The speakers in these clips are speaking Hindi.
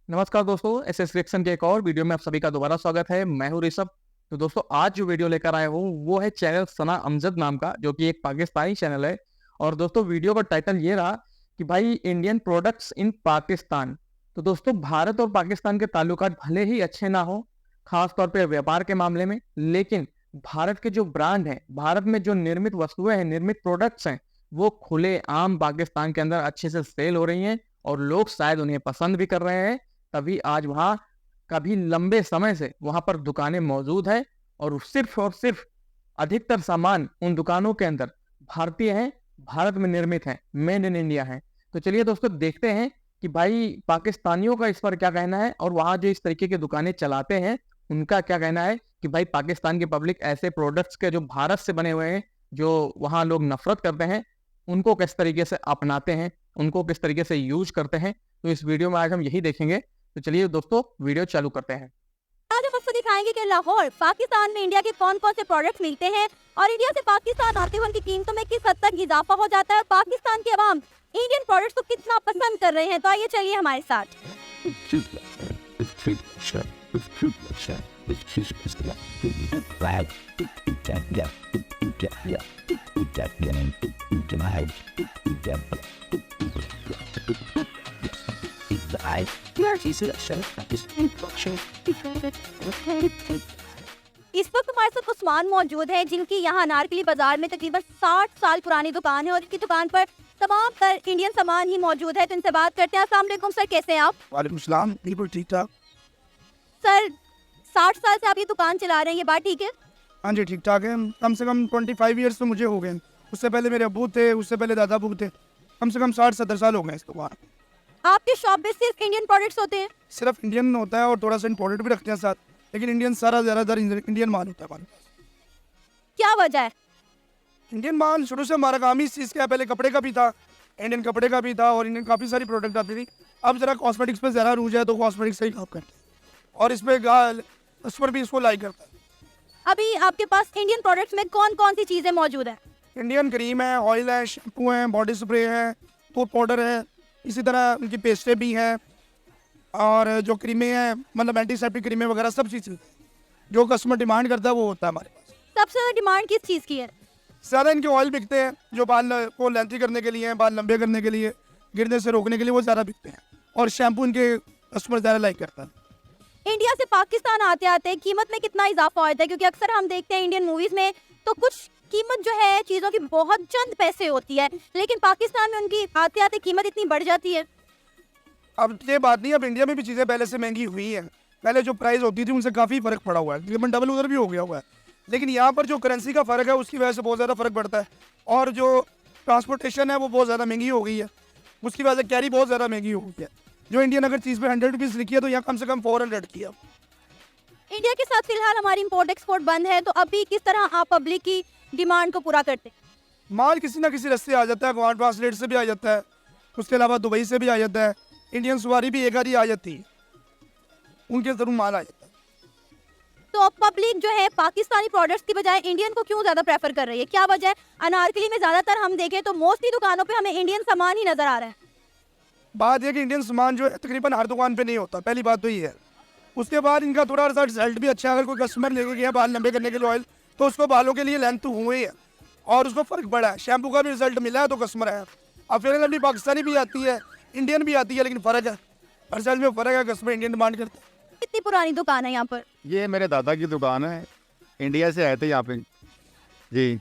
नमस्कार दोस्तों, एसएस रिएक्शन के एक और वीडियो में आप सभी का दोबारा स्वागत है। मैं हूं ऋषभ। तो दोस्तों, आज जो वीडियो लेकर आया हूं वो है चैनल सना अमजद नाम का, जो कि एक पाकिस्तानी चैनल है। और दोस्तों, वीडियो का टाइटल ये रहा कि भाई इंडियन प्रोडक्ट्स इन पाकिस्तान। तो दोस्तों, भारत और पाकिस्तान के ताल्लुकात भले ही अच्छे ना हो, खास तौर पे व्यापार के मामले में, लेकिन भारत के जो ब्रांड है, भारत में जो निर्मित वस्तुएं हैं, निर्मित प्रोडक्ट्स हैं, वो खुले आम पाकिस्तान के अंदर अच्छे से सेल हो रही हैं और लोग शायद उन्हें पसंद भी कर रहे हैं। तभी आज वहाँ कभी लंबे समय से वहाँ पर दुकानें मौजूद है और सिर्फ अधिकतर सामान उन दुकानों के अंदर भारतीय हैं, भारत में निर्मित हैं, मेड इन इंडिया हैं। तो चलिए दोस्तों, देखते हैं कि भाई पाकिस्तानियों का इस पर क्या कहना है और वहाँ जो इस तरीके की दुकानें चलाते हैं उनका क्या कहना है कि भाई पाकिस्तान की पब्लिक ऐसे प्रोडक्ट्स के जो भारत से बने हुए हैं, जो वहाँ लोग नफरत करते हैं, उनको किस तरीके से अपनाते हैं, उनको किस तरीके से यूज करते हैं। तो इस वीडियो में आज हम यही देखेंगे। तो चलिए दोस्तों, वीडियो चालू करते हैं। आज हम आपको दिखाएंगे कि लाहौर पाकिस्तान में इंडिया के कौन कौन से प्रोडक्ट्स मिलते हैं और इंडिया से पाकिस्तान आते हुए उनकी कीमतों में किस हद तक इजाफा हो जाता है और पाकिस्तान के अवाम इंडियन प्रोडक्ट्स को कितना पसंद कर रहे हैं। तो आइए चलिए हमारे साथ। इस वक्त हमारे साथ उस्मान मौजूद है, जिनकी यहाँ अनारकली बाजार में तकरीबन 60 साल पुरानी दुकान है और इनकी दुकान पर तमाम तर इंडियन सामान ही मौजूद है। तो इनसे बात करते हैं। अस्सलाम वालेकुम सर, कैसे हैं आप? वालेकुम सलाम, बिल्कुल ठीक ठाक। सर, 60 साल से आप ये दुकान चला रहे हैं, ये बात ठीक है? हाँ जी, ठीक ठाक है। कम से कम 25 ईयर्स तो मुझे हो गए। उससे पहले मेरे अबू थे, उससे पहले दादा अबू थे। कम से कम 60-70 साल हो गए इस दुकान। आपके शॉप पे सिर्फ इंडियन प्रोडक्ट्स होते हैं? सिर्फ इंडियन होता है और थोड़ा सा इम्पोर्टेड भी रखते हैं साथ, लेकिन इंडियन सारा ज़्यादातर इंडियन माल होता है हमारे पास। क्या वजह है? इंडियन माल शुरू से हमारा काम ही इस चीज़ का है। पहले कपड़े का भी था, इंडियन कपड़े का भी था और इंडियन काफ़ी सारी प्रोडक्ट आती थी। अब ज़रा कॉस्मेटिक्स पे ज़्यादा रूज है तो कॉस्मेटिक्स से ही काम करते हैं और इसमें कस्टमर भी इसको लाइक करता है। अभी आपके पास इंडियन प्रोडक्ट्स में कौन कौन सी चीजें मौजूद है? इंडियन क्रीम है, ऑयल है, शैम्पू है, बॉडी स्प्रे है, टूथ पाउडर है, इसी तरह उनकी पेस्टें भी हैं और जो क्रीमें हैं, मतलब एंटीसेप्टिक क्रीमें वगैरह सब चीज़ें जो कस्टमर डिमांड करता है वो होता है हमारे पास। सबसे ज्यादा डिमांड किस चीज की है? ज़्यादा इनके ऑयल बिकते हैं जो बाल को लेंथी करने के लिए हैं, बाल लंबे करने के लिए, गिरने से रोकने के लिए, वो ज़्यादा बिकते हैं और शैम्पू इनके कस्टमर ज़्यादा लाइक करता है। इंडिया से पाकिस्तान आते आते कीमत में कितना इजाफा होता है? क्योंकि अक्सर हम देखते हैं इंडियन मूवीज में तो कुछ कीमत जो है चीजों की बहुत चंद पैसे होती है, लेकिन पाकिस्तान में उनकी आते आते कीमत इतनी बढ़ जाती है। अब ये बात नहीं, अब इंडिया में भी चीज़ें पहले से महंगी हुई हैं। पहले जो प्राइस होती थी उनसे काफ़ी फ़र्क पड़ा हुआ है, तकरीबन डबल उधर भी हो गया हुआ है। लेकिन यहाँ पर जो करेंसी का फ़र्क है उसकी वजह से बहुत ज़्यादा फ़र्क पड़ता है और जो ट्रांसपोर्टेशन है वो बहुत ज़्यादा महंगी हो गई है। उसकी वजह से कैरी बहुत ज़्यादा महंगी हो गई है। जो इंडियन अगर चीज़ पे 100 रुपीज़ लिखी है तो यहाँ कम से कम 400 की है। इंडिया के साथ फिलहाल हमारी इम्पोर्ट एक्सपोर्ट बंद है, तो अभी किस तरह आप पब्लिक की डिमांड को पूरा करते हैं? माल किसी ना किसी रस्ते आ जाता है, ग्वांड ट्रांसलेट से भी आ जाता है, उसके अलावा दुबई से भी आ जाता है, इंडियन सवारी भी एक आधी आ जाती है, उनके ज़रूर माल आ जाता है। तो पब्लिक जो है पाकिस्तानी प्रोडक्ट्स की बजाय इंडियन को क्यों ज्यादा प्रेफर कर रही है? क्या वजह है? अनारकली में ज्यादातर हम देखें तो मोस्टली दुकानों पे हमें इंडियन सामान ही नजर आ रहा है। बात यह कि इंडियन सामान जो है तकरीबन हर दुकान पे नहीं होता, पहली बात तो ये है। उसके बाद इनका थोड़ा सा रिजल्ट भी अच्छा है। अगर कोई कस्टमर लेके गया बाल लंबे करने के लिए ऑयल, तो उसको बालों के लिए लेंथ हुई है और उसको फ़र्क पड़ा है। शैम्पू का भी रिजल्ट मिला है तो कस्टमर है। अब फेयर एंड लवली पाकिस्तानी भी आती है, इंडियन भी आती है, लेकिन फ़र्क है, रिजल्ट में फ़र्क है। कस्टमर इंडियन डिमांड करता है। कितनी पुरानी दुकान है यहाँ पर? ये मेरे दादा की दुकान है, इंडिया से आए थे यहाँ पे जी।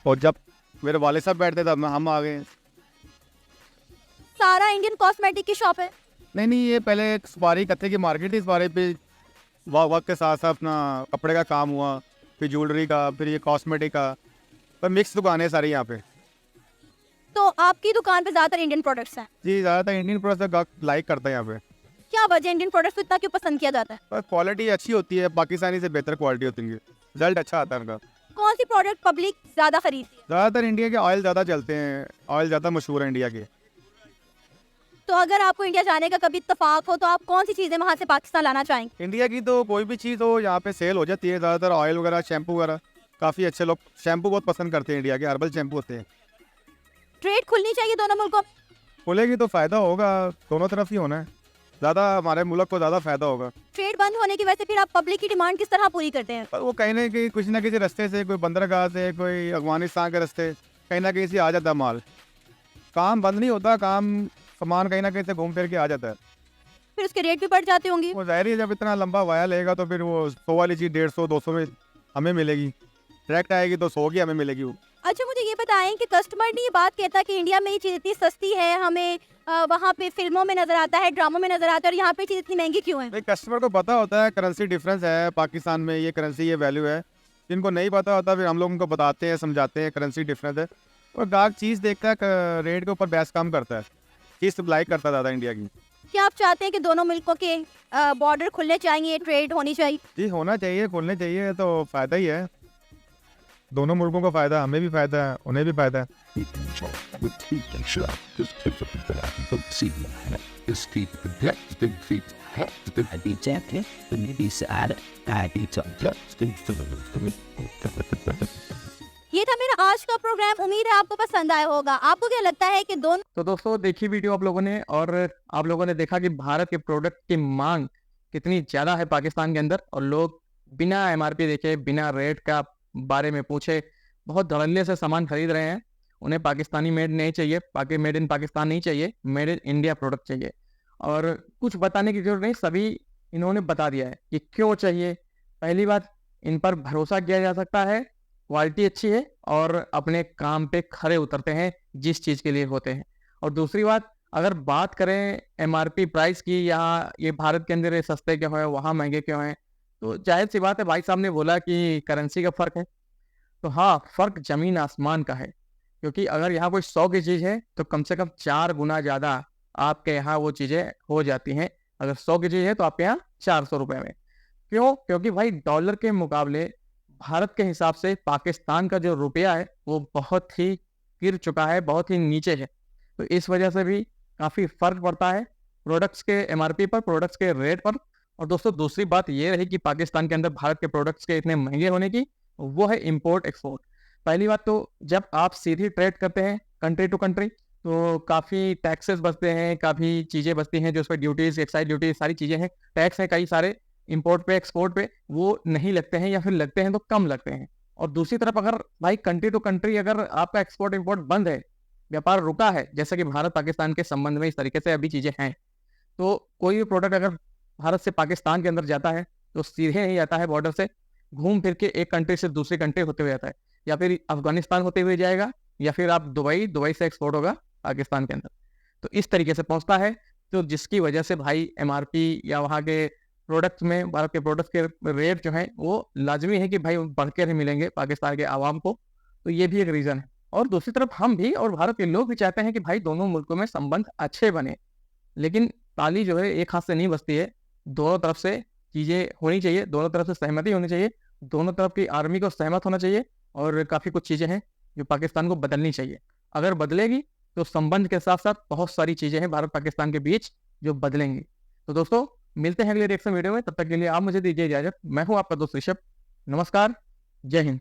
और जब मेरे वाले साहब बैठते तब हम आ गए। सारा इंडियन कॉस्मेटिक की शॉप है? नहीं, ये पहले एक सुपारी कत्थे की मार्केट थी। सुपारी पे वक्त के साथ साथ अपना कपड़े का काम हुआ, फिर ज्वेलरी का, फिर ये कॉस्मेटिक का, पर मिक्स दुकानें सारी यहाँ पे। तो आपकी दुकान पे ज्यादातर इंडियन प्रोडक्ट्स हैं? जी, ज़्यादातर इंडियन प्रोडक्ट लाइक करता है यहाँ पे। क्या वजह इंडियन प्रोडक्ट्स को इतना क्यों पसंद किया जाता है? पर क्वालिटी अच्छी होती है, पाकिस्तानी से बेहतर क्वालिटी होती है, रिजल्ट अच्छा आता है उनका। कौन सी प्रोडक्ट पब्लिक ज्यादा खरीदती है? ज़्यादातर इंडिया के ऑयल ज़्यादा चलते हैं, ऑयल ज़्यादा मशहूर है इंडिया के। तो अगर आपको इंडिया जाने का कभी इत्तेफाक हो तो आप कौन सी चीजें वहाँ से पाकिस्तान लाना चाहेंगे? इंडिया की तो कोई भी चीज़ हो यहाँ पे सेल हो जाती है। ज़्यादातर ऑयल वगैरह, शैम्पू वगैरह, काफ़ी अच्छे लोग शैम्पू बहुत पसंद करते हैं। इंडिया के हर्बल शैम्पू होते हैं। ट्रेड खुलनी चाहिए दोनों मुल्कों में। खुलेगी तो फ़ायदा होगा, दोनों तरफ ही होना है। ज़्यादा हमारे मुल्क को ज़्यादा फ़ायदा होगा। ट्रेड बंद होने की वजह से फिर आप पब्लिक की डिमांड किस तरह पूरी करते हैं? पर वो कहीं न कहीं किसी न किसी रास्ते से, कोई बंदरगाह से, कोई अफ़गानिस्तान के रास्ते, कहीं न कहीं से आ जाता है माल। काम बंद नहीं होता, सामान कहीं न कहीं से घूम फिर के आ जाता है। फिर उसके रेट भी बढ़ जाते होंगे। वो ज़ाहिर ही है, जब इतना लंबा वाया लेगा तो फिर वो 100 वाली चीज़ 150 200 में हमें मिलेगी। डायरेक्ट आएगी तो 100 की हमें मिलेगी वो। अच्छा, मुझे ये बताएं कि कस्टमर ने ये बात कहता है कि इंडिया में ये चीज़ इतनी सस्ती है, हमें वहाँ पे फिल्मों में नज़र आता है, ड्रामों में नज़र आता है, और यहाँ पे चीज़ इतनी महंगी क्यों है? नहीं, कस्टमर को पता होता है करेंसी डिफरेंस है, पाकिस्तान में ये करेंसी ये वैल्यू है। जिनको नहीं पता होता फिर हम लोग उनको बताते हैं, समझाते हैं करेंसी डिफरेंस है। और ग्राहक चीज़ देखता है, रेट के ऊपर बहस कम करता है, चीज़ सप्लाई करता है ज़्यादा इंडिया की। क्या आप चाहते हैं कि दोनों मुल्कों के बॉर्डर खुलने चाहिए, ट्रेड होनी चाहिए? जी होना चाहिए, खोलने चाहिए, तो फ़ायदा ही है। दोनों मुल्कों को फ़ायदा, हमें भी फ़ायदा है, उन्हें भी फ़ायदा है। ये था मेरा आज का प्रोग्राम। उम्मीद है आपको पसंद आया होगा। आपको क्या लगता है कि दोनों तो दोस्तों देखी वीडियो आप लोगों ने, और आप लोगों ने देखा कि भारत के प्रोडक्ट की मांग कितनी ज़्यादा है पाकिस्तान के अंदर, और लोग बिना एमआरपी देखे, बिना रेट का बारे में पूछे बहुत धड़ल्ले से सामान खरीद रहे हैं। उन्हें पाकिस्तानी मेड नहीं चाहिए, मेड इन पाकिस्तान नहीं चाहिए, मेड इन इंडिया प्रोडक्ट चाहिए। और कुछ बताने की जरूरत नहीं, सभी इन्होंने बता दिया है कि क्यों चाहिए। पहली बात, इन पर भरोसा किया जा सकता है, क्वालिटी अच्छी है और अपने काम पे खरे उतरते हैं जिस चीज़ के लिए होते हैं। और दूसरी बात, अगर बात करें एमआरपी प्राइस की, या ये भारत के अंदर ये सस्ते क्यों है, वहाँ महंगे क्यों हैं, तो जाहिर सी बात है, भाई साहब ने बोला कि करेंसी का फ़र्क है। तो हाँ, फ़र्क ज़मीन आसमान का है, क्योंकि अगर यहाँ कोई 100 की चीज़ है तो कम से कम 4 गुना ज़्यादा आपके यहाँ वो चीज़ें हो जाती हैं। अगर 100 की चीज़ है तो आपके यहाँ 400 रुपये में। क्यों? क्योंकि भाई डॉलर के मुकाबले भारत के हिसाब से पाकिस्तान का जो रुपया है वो बहुत ही गिर चुका है, बहुत ही नीचे है। तो इस वजह से भी काफ़ी फ़र्क पड़ता है प्रोडक्ट्स के एमआरपी पर, प्रोडक्ट्स के रेट पर। और दोस्तों दूसरी बात ये रही कि पाकिस्तान के अंदर भारत के प्रोडक्ट्स के इतने महंगे होने की, वो है इम्पोर्ट एक्सपोर्ट। पहली बात तो, जब आप सीधी ट्रेड करते हैं कंट्री टू कंट्री, तो काफ़ी टैक्सेस बचते हैं, काफ़ी चीज़ें बचती हैं, जो उस पर ड्यूटीज़, एक्साइज ड्यूटी, सारी चीज़ें हैं, टैक्स हैं कई सारे इंपोर्ट पे, एक्सपोर्ट पे, वो नहीं लगते हैं, या फिर लगते हैं तो कम लगते हैं। और दूसरी तरफ अगर भाई कंट्री टू कंट्री अगर आपका एक्सपोर्ट इंपोर्ट बंद है, व्यापार रुका है, जैसे कि भारत पाकिस्तान के संबंध में इस तरीके से अभी चीज़ें हैं, तो कोई भी प्रोडक्ट अगर भारत से पाकिस्तान के अंदर जाता है तो सीधे नहीं जाता है, बॉर्डर से घूम फिर के एक कंट्री से दूसरी कंट्री होते हुए जाता है, या फिर अफगानिस्तान होते हुए जाएगा, या फिर आप दुबई से एक्सपोर्ट होगा पाकिस्तान के अंदर। तो इस तरीके से पहुंचता है, तो जिसकी वजह से भाई एमआरपी या वहाँ के प्रोडक्ट्स में, भारत के प्रोडक्ट्स के रेट जो हैं वो लाजमी है कि भाई बढ़ कर ही मिलेंगे पाकिस्तान के आवाम को। तो ये भी एक रीज़न है। और दूसरी तरफ हम भी और भारत के लोग भी चाहते हैं कि भाई दोनों मुल्कों में संबंध अच्छे बने, लेकिन ताली जो है एक हाथ से नहीं बजती है। दोनों तरफ से चीज़ें होनी चाहिए, दोनों तरफ से सहमति होनी चाहिए, दोनों तरफ की आर्मी को सहमत होना चाहिए, और काफ़ी कुछ चीज़ें हैं जो पाकिस्तान को बदलनी चाहिए। अगर बदलेगी तो संबंध के साथ-साथ बहुत सारी चीज़ें हैं भारत पाकिस्तान के बीच जो बदलेंगी। तो दोस्तों मिलते हैं अगले रिएक्शन वीडियो में, तब तक के लिए आप मुझे दीजिए इजाज़त। मैं हूँ आपका दोस्त ऋषभ। नमस्कार, जय हिंद।